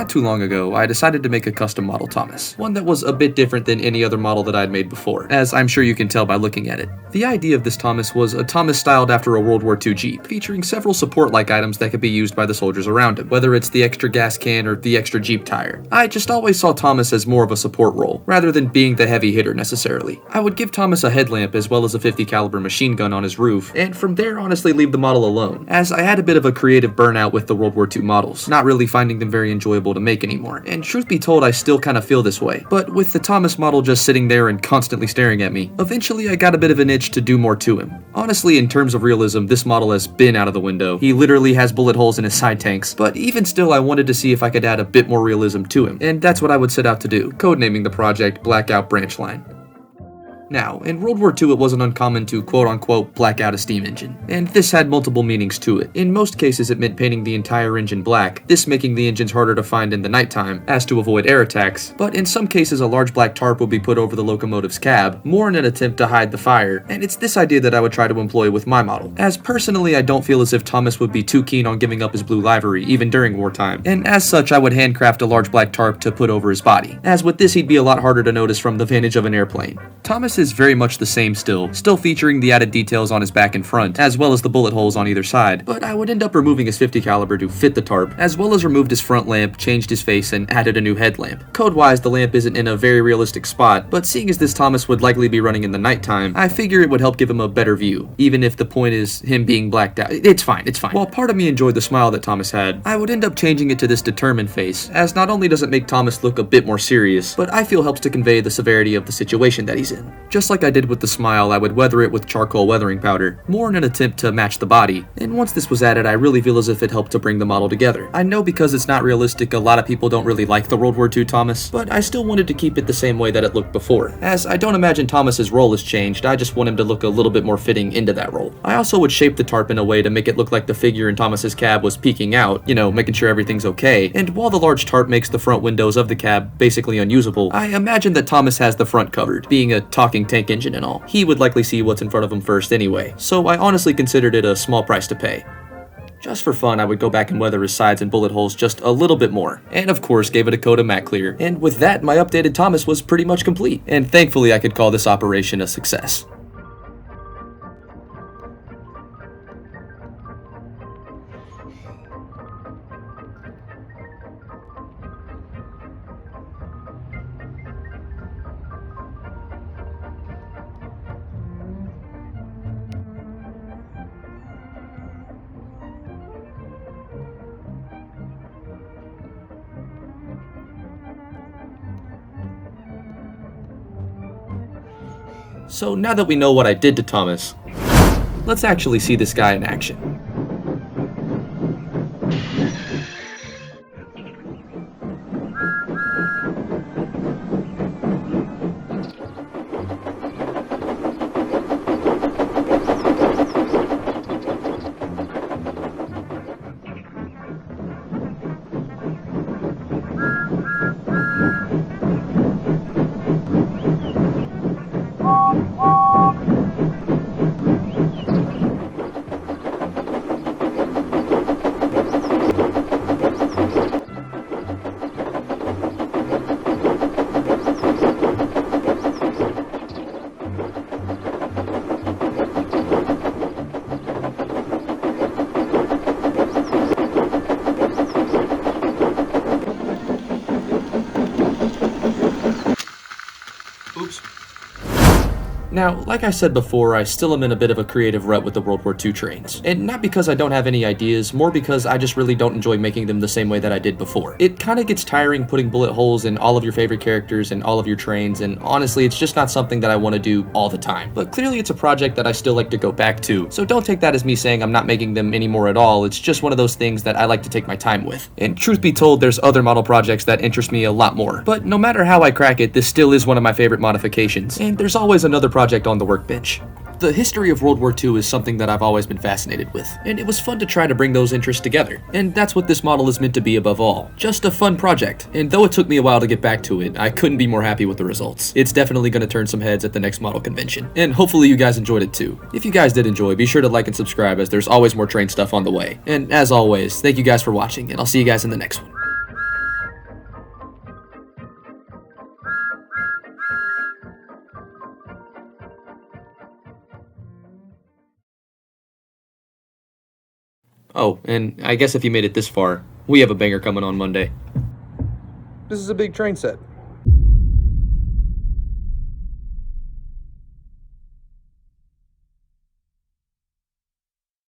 not too long ago, I decided to make a custom model Thomas, one that was a bit different than any other model that I'd made before, as I'm sure you can tell by looking at it. The idea of this Thomas was a Thomas styled after a World War II Jeep, featuring several support-like items that could be used by the soldiers around him, whether it's the extra gas can or the extra Jeep tire. I just always saw Thomas as more of a support role, rather than being the heavy hitter necessarily. I would give Thomas a headlamp as well as a 50 caliber machine gun on his roof, and from there honestly leave the model alone, as I had a bit of a creative burnout with the World War II models, not really finding them very enjoyable to make anymore. And truth be told, I still kind of feel this way, but with the Thomas model just sitting there and constantly staring at me, eventually I got a bit of an itch to do more to him. Honestly, in terms of realism, this model has been out of the window. He literally has bullet holes in his side tanks, but even still I wanted to see if I could add a bit more realism to him, and that's what I would set out to do, codenaming the project Blackout Branchline. Now, in World War II it wasn't uncommon to quote-unquote black out a steam engine, and this had multiple meanings to it. In most cases it meant painting the entire engine black, this making the engines harder to find in the nighttime, as to avoid air attacks, but in some cases a large black tarp would be put over the locomotive's cab, more in an attempt to hide the fire, and it's this idea that I would try to employ with my model, as personally I don't feel as if Thomas would be too keen on giving up his blue livery, even during wartime, and as such I would handcraft a large black tarp to put over his body, as with this he'd be a lot harder to notice from the vantage of an airplane. Thomas is very much the same still featuring the added details on his back and front, as well as the bullet holes on either side, but I would end up removing his 50 caliber to fit the tarp, as well as removed his front lamp, changed his face, and added a new headlamp. Code-wise, the lamp isn't in a very realistic spot, but seeing as this Thomas would likely be running in the nighttime, I figure it would help give him a better view, even if the point is him being blacked out. It's fine. While part of me enjoyed the smile that Thomas had, I would end up changing it to this determined face, as not only does it make Thomas look a bit more serious, but I feel helps to convey the severity of the situation that he's in. Just like I did with the smile, I would weather it with charcoal weathering powder, more in an attempt to match the body, and once this was added I really feel as if it helped to bring the model together. I know because it's not realistic a lot of people don't really like the World War II Thomas, but I still wanted to keep it the same way that it looked before, as I don't imagine Thomas's role has changed, I just want him to look a little bit more fitting into that role. I also would shape the tarp in a way to make it look like the figure in Thomas's cab was peeking out, making sure everything's okay, and while the large tarp makes the front windows of the cab basically unusable, I imagine that Thomas has the front covered, being a talking tank engine and all. He would likely see what's in front of him first anyway, so I honestly considered it a small price to pay. Just for fun, I would go back and weather his sides and bullet holes just a little bit more, and of course gave it a coat of matte clear, and with that my updated Thomas was pretty much complete, and thankfully I could call this operation a success. So now that we know what I did to Thomas, let's actually see this guy in action. Oops. Now, like I said before, I still am in a bit of a creative rut with the World War II trains. And not because I don't have any ideas, more because I just really don't enjoy making them the same way that I did before. It kinda gets tiring putting bullet holes in all of your favorite characters and all of your trains, and honestly, it's just not something that I want to do all the time. But clearly it's a project that I still like to go back to, so don't take that as me saying I'm not making them anymore at all. It's just one of those things that I like to take my time with. And truth be told, there's other model projects that interest me a lot more. But no matter how I crack it, this still is one of my favorite modifications, and there's always another project on the workbench. The history of World War II is something that I've always been fascinated with, and it was fun to try to bring those interests together, and that's what this model is meant to be above all. Just a fun project, and though it took me a while to get back to it, I couldn't be more happy with the results. It's definitely going to turn some heads at the next model convention, and hopefully you guys enjoyed it too. If you guys did enjoy, be sure to like and subscribe as there's always more train stuff on the way. And as always, thank you guys for watching, and I'll see you guys in the next one. Oh, and I guess if you made it this far, we have a banger coming on Monday. This is a big train set.